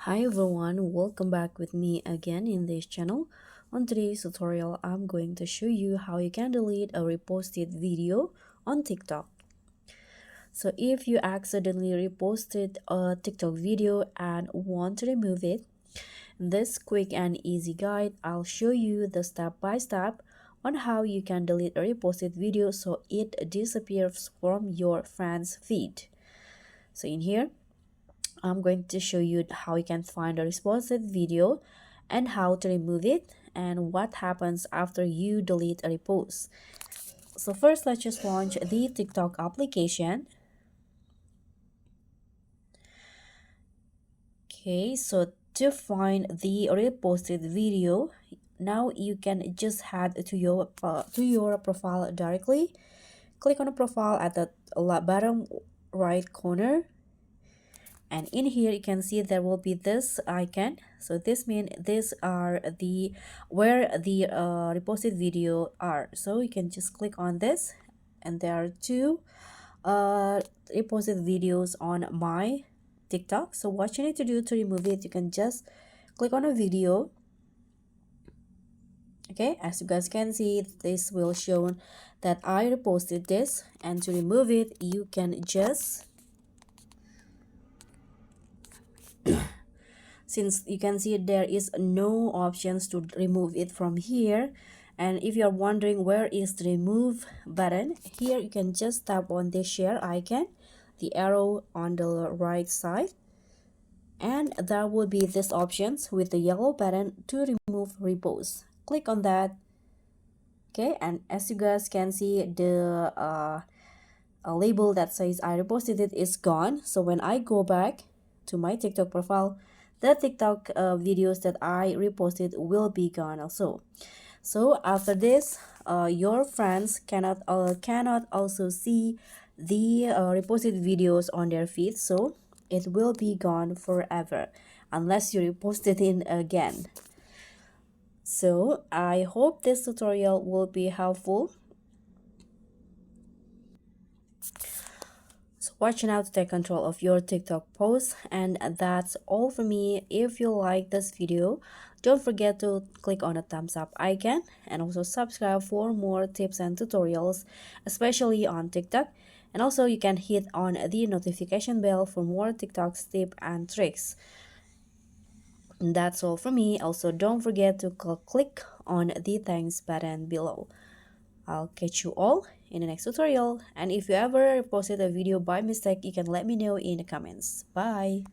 Hi everyone, welcome back with me again in this channel. On today's tutorial, I'm going to show you how you can delete a reposted video on TikTok. So if you accidentally reposted a TikTok video and want to remove it, this quick and easy guide, I'll show you the step by step on how you can delete a reposted video so it disappears from your friend's feed. So in here, I'm going to show you how you can find a reposted video and how to remove it and what happens after you delete a repost. So first, let's just launch the TikTok application. Okay, so to find the reposted video, now you can just head to your profile directly. Click on the profile at the bottom right corner, and in here you can see there will be this icon. So this means these are the where the reposted video are. So you can just click on this, and there are two reposted videos on my TikTok. So what you need to do to remove it, you can just click on a video. Okay, as you guys can see, this will show that I reposted this, and to remove it you can just since you can see there is no options to remove it from here. And if you're wondering where is the remove button, here you can just tap on the share icon, the arrow on the right side, and there will be this options with the yellow button to remove repost. Click on that. Okay, and as you guys can see, the a label that says I reposted it is gone. So when I go back to my TikTok profile, the TikTok videos that I reposted will be gone also. So after this, your friends cannot also see the reposted videos on their feed, so it will be gone forever unless you repost it in again. So I hope this tutorial will be helpful. So watch out to take control of your TikTok posts, and that's all for me. If you like this video, don't forget to click on the thumbs up icon and also subscribe for more tips and tutorials, especially on TikTok. And also you can hit on the notification bell for more TikTok tips and tricks. And that's all from me. Also, don't forget to click on the thanks button below. I'll catch you all in the next tutorial. And if you ever posted a video by mistake, you can let me know in the comments. Bye!